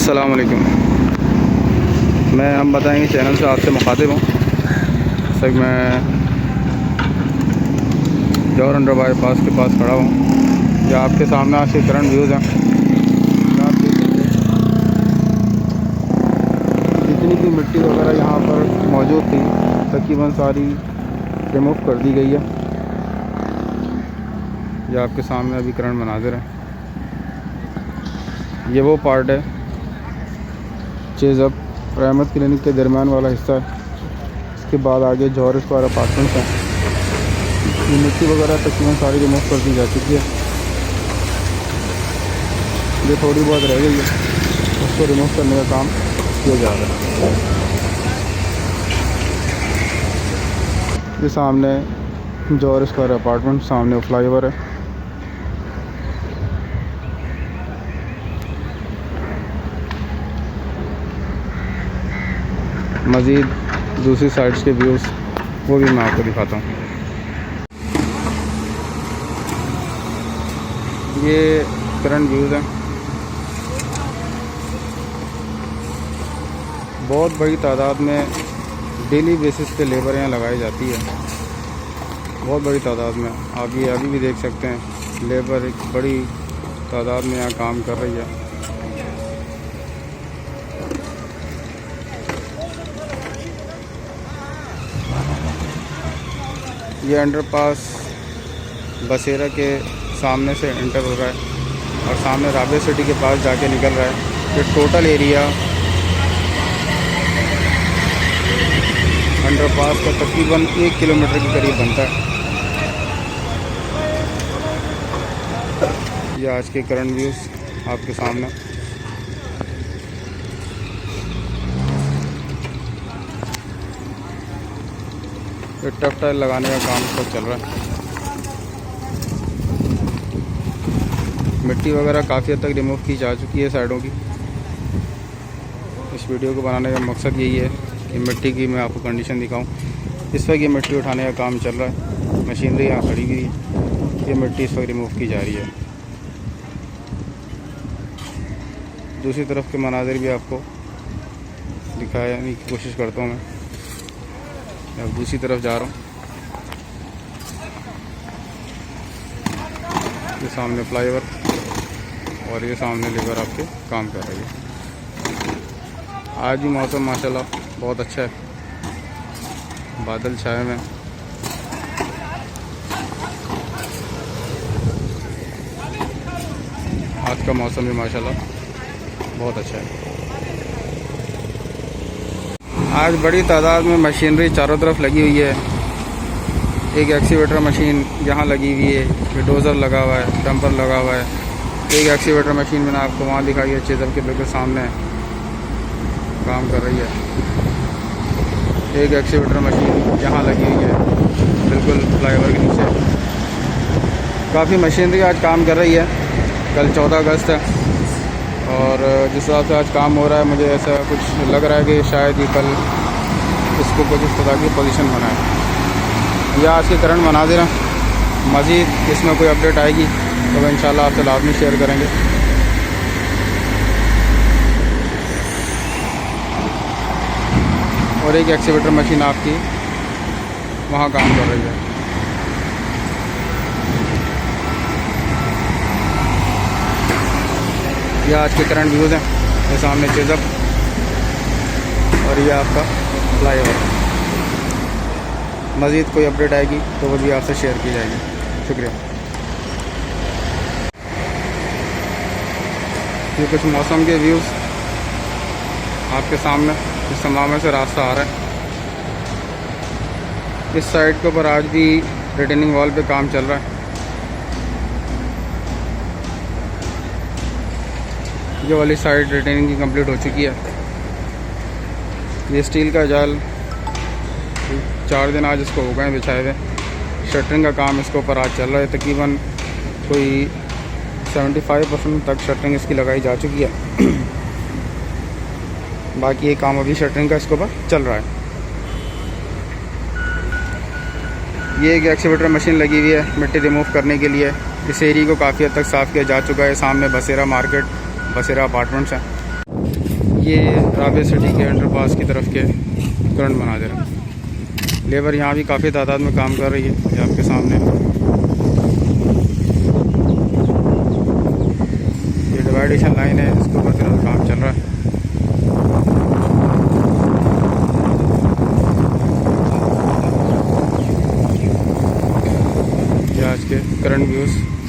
अस्सलाम वालेकुम। हम बताएंगे चैनल से आपसे मुखातिब हूँ। सर मैं जौहर अंडर बाईपास के पास खड़ा हूँ। ये आपके सामने आज के करंट व्यूज़ हैं। आप देख सकते हैं जितनी भी मिट्टी वगैरह यहाँ पर मौजूद थी तकरीबन सारी रिमूव कर दी गई है। ये आपके सामने अभी करंट मनाज़िर है। ये वो पार्ट है चेज़अप और अहमद क्लिनिक के दरमियान वाला हिस्सा है। इसके बाद आगे जौहर स्क्वायर अपार्टमेंट्स हैं। ये मिट्टी वगैरह तकरीबन सारी रिमूव कर दी जा चुकी है। ये थोड़ी बहुत रह गई है, उसको रिमूव करने का काम किया जा रहा है। ये सामने जौहर स्क्वायर अपार्टमेंट, सामने फ्लाईओवर है। मज़ीद दूसरी साइड्स के व्यूज़ वो भी मैं आपको दिखाता हूँ। ये करंट व्यूज़ हैं। बहुत बड़ी तादाद में डेली बेसिस पे लेबर यहाँ लगाई जाती है, बहुत बड़ी तादाद में। आप ये अभी भी देख सकते हैं, लेबर एक बड़ी तादाद में यहाँ काम कर रही है। ये अंडरपास बसेरा के सामने से एंटर हो रहा है और सामने राबे सिटी के पास जाके निकल रहा है। ये टोटल एरिया अंडरपास का तकरीबन 1 किलोमीटर के करीब बनता है। ये आज के करंट व्यूज़ आपके सामने। ये टफ टाइल लगाने का काम सब चल रहा है। मिट्टी वगैरह काफ़ी हद तक रिमूव की जा चुकी है साइडों की। इस वीडियो को बनाने का मकसद यही है कि मिट्टी की मैं आपको कंडीशन दिखाऊं। इस वक्त ये मिट्टी उठाने का काम चल रहा है, मशीनरी यहाँ खड़ी हुई है। ये मिट्टी इस वक्त रिमूव की जा रही है। दूसरी तरफ के मनाज़िर भी आपको दिखाने की कोशिश करता हूँ मैं। अब दूसरी तरफ जा रहा हूँ। ये सामने फ्लाईओवर और ये सामने लेबर आपके काम कर रही है। आज भी मौसम माशाल्लाह बहुत अच्छा है, बादल छाए हुए हैं। आज का मौसम भी माशाल्लाह बहुत अच्छा है। आज बड़ी तादाद में मशीनरी चारों तरफ लगी हुई है। एक एक्सीवेटर मशीन यहाँ लगी हुई है, ये डोज़र लगा हुआ है, डंपर लगा हुआ है। एक एक्सीवेटर मशीन मैंने आपको वहाँ दिखाई है, चेज़अप के बिल्कुल सामने काम कर रही है। एक एक्सीवेटर मशीन यहाँ लगी हुई है बिल्कुल फ्लाईओवर के नीचे। काफ़ी मशीनरी आज काम कर रही है। कल 14 अगस्त है और जिस हिसाब से आज काम हो रहा है, मुझे ऐसा कुछ लग रहा है कि शायद ये कल इसको कुछ इस तरह की पोजीशन बनाए। यह आज के करंट मनाज़िर हैं। मज़ीद इसमें कोई अपडेट आएगी तो इंशाल्लाह आपसे लाज़मी शेयर करेंगे। और एक एक्सीवेटर मशीन आपकी वहाँ काम कर रही है। ये आज के करंट व्यूज़ हैं। ये सामने चेज़अप और ये आपका फ्लाईओवर। मज़ीद कोई अपडेट आएगी तो वो भी आपसे शेयर की जाएगी। शुक्रिया। ये कुछ मौसम के व्यूज़ आपके सामने। इस समामे से रास्ता आ रहा है। इस साइड के ऊपर आज भी रिटेनिंग वॉल पे काम चल रहा है। ये वाली साइड रिटेनिंग की कंप्लीट हो चुकी है। ये स्टील का जाल 4 दिन आज इसको हो गए बिछाए हुए। शटरिंग का काम इसके ऊपर आज चल रहा है। तकरीबन कोई 75% तक शटरिंग इसकी लगाई जा चुकी है। बाकी ये काम अभी शटरिंग का इसके ऊपर चल रहा है। ये एक एक्सीवेटर मशीन लगी हुई है मिट्टी रिमूव करने के लिए। इस एरिया को काफ़ी हद तक साफ़ किया जा चुका है। सामने बसेरा मार्केट, बसेरा अपार्टमेंट्स हैं। ये राबिया सिटी के अंडरपास की तरफ के करंट बना दे रहा है। लेबर यहाँ भी काफ़ी तादाद में काम कर रही है, ये आपके सामने। ये डिवाइडेशन लाइन है, इसके ऊपर फिलहाल काम चल रहा है। ये आज के करंट व्यूज़।